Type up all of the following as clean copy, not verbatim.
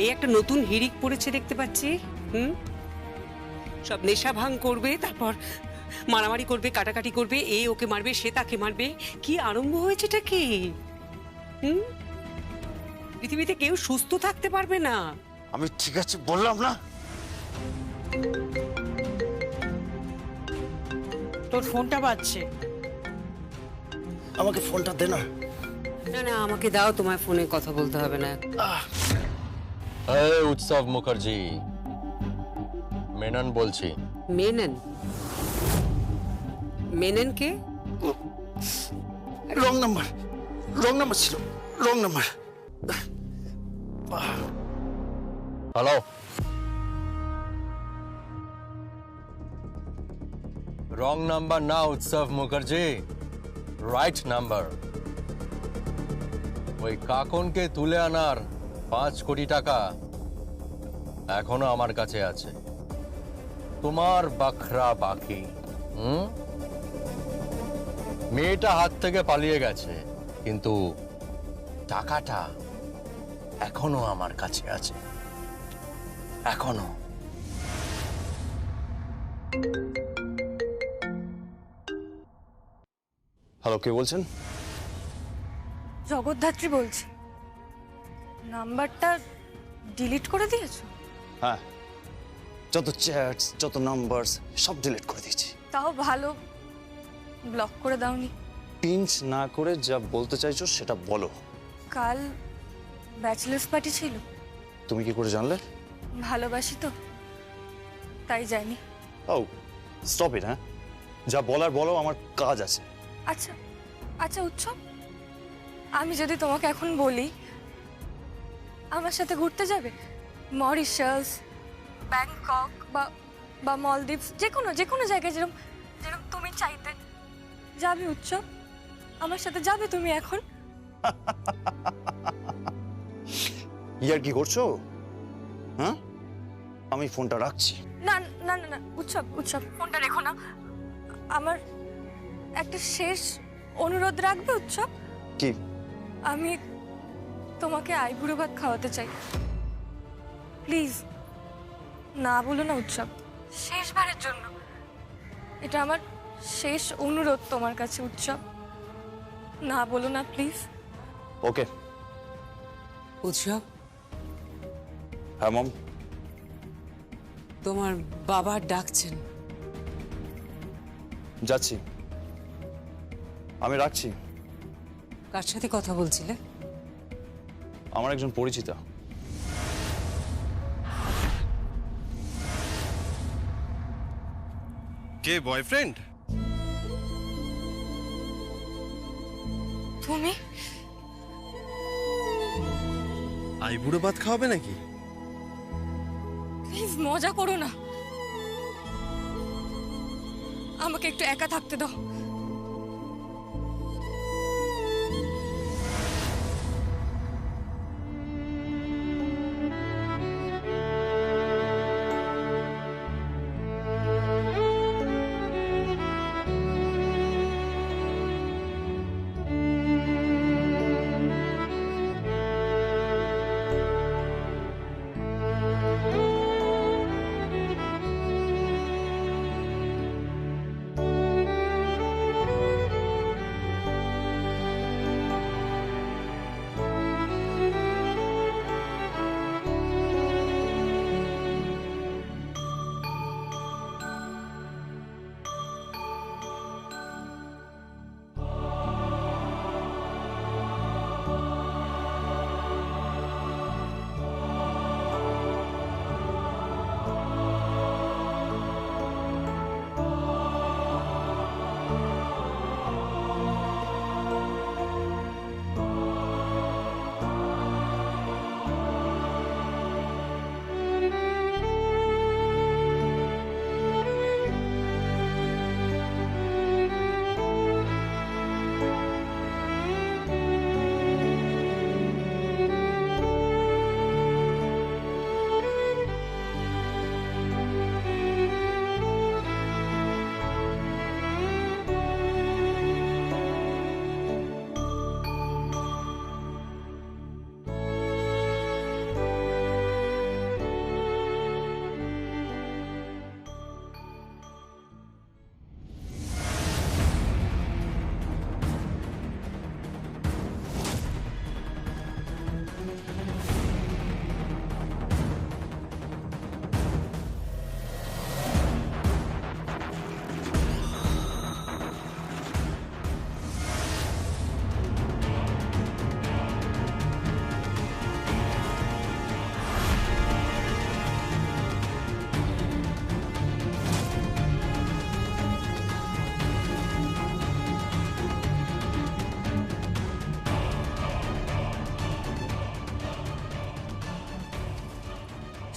এই একটা নতুন হিড়িক পড়েছে দেখতে পাচ্ছি। সব নেশা ভাঙ করবে, তারপর মারামারি করবে, কাটাকাটি করবে, এ ওকে মারবে, সে তাকে মারবে। কি আরম্ভ হয়েছেটা কি? পৃথিবীতে কেউ সুস্থ থাকতে পারবে না। আমি ঠিক আছে বললাম না? তোর ফোনটা বাজছে। আমাকে ফোনটা দে না। না না, আমাকে দাও, তোমার ফোনে কথা বলতে হবে না। উৎসব মুখার্জি, মেনন বলছি। মেনন? মেনন কে? রং নাম্বার ছিল, wrong number. Hello, wrong number না উৎসব মুখার্জি, রাইট নাম্বার। ওই কাকনকে তুলে আনার 5 কোটি টাকা এখনো আমার কাছে আছে। তোমার বাখরা বাকি। মেয়েটা হাত থেকে পালিয়ে গেছে, কিন্তু টাকাটা এখনো আমার কাছে আছে, এখনো। হ্যালো, কে বলছেন? জগদ্ধাত্রী বলছি। নাম্বারটা ডিলিট করে দিয়েছো? হ্যাঁ, যত চ্যাটস, যত নাম্বারস সব ডিলিট করে দিয়েছি। তাও ভালো, ব্লক করে দাওনি। পিঞ্চ না করে যা বলতে চাইছো সেটা বলো। কাল ব্যাচেলার্স পার্টি ছিল। তুমি কি করে জানলে? ভালোবাসি তো, তাই জানি। ও স্টপ ইট। হ্যাঁ, যা বলার বলো, আমার কাজ আছে। আচ্ছা আচ্ছা উৎসব, আমি যদি তোমাকে এখন বলি আমার সাথে ঘুরতে যাবে, মরিশাস, ব্যাংকক বা মলদ্বীপস, যে কোনো জায়গায়, যেরকম তুমি চাইতে, যাবে উৎসব? আমার সাথে যাবে তুমি এখন? ইয়ার কি করছো? হ্যাঁ, আমি ফোনটা রাখছি। না না না না উৎসব ফোনটা রেখো না। আমার একটা শেষ অনুরোধ রাখবে উৎসব? কি? আমি তোমাকে আইবুড়ো ভাত খাওয়াতে চাই, প্লিজ। না বলো না উৎসব, শেষবারের জন্য। এটা আমার শেষ অনুরোধ তোমার কাছে উৎসব, না বলো না প্লিজ। ওকে। উৎসব, হ্যাঁ মম। তোমার বাবা ডাকছেন। যাচ্ছি, আমি রাখছি। কার সাথে কথা বলছিলে? আমার একজন পরিচিতা। কে, বয়ফ্রেন্ড? তুমি আইবুড়ো ভাত খাওয়াবে নাকি? প্লিজ মজা করো না, আমাকে একটু একা থাকতে দাও।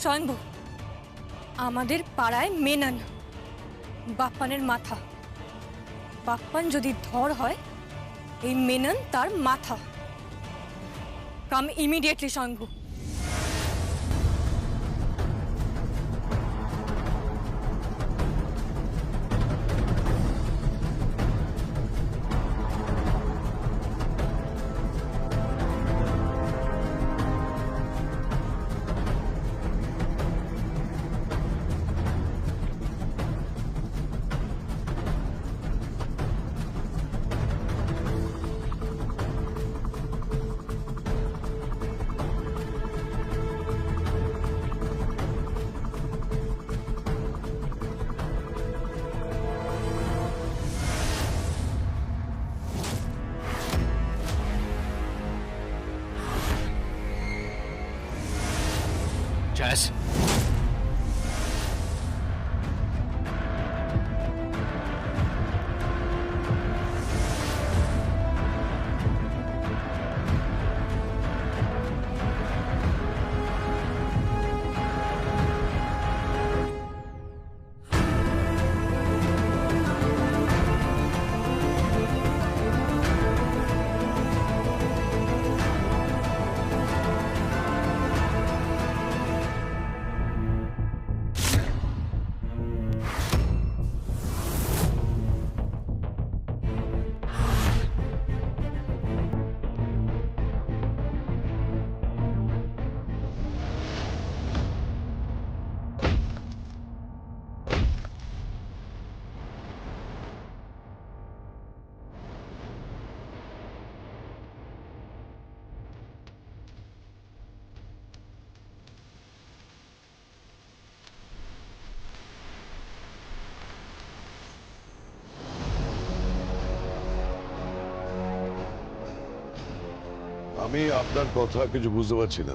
স্বয়ংভু, আমাদের পাড়ায় মেনন, বাপ্পানের মাথা। বাপ্পান যদি ধর হয়, এই মেনন তার মাথা। কাম ইমিডিয়েটলি স্বয়ংভু। Jazz. আমি আপনার কথা কিছু বুঝতে পারছি না।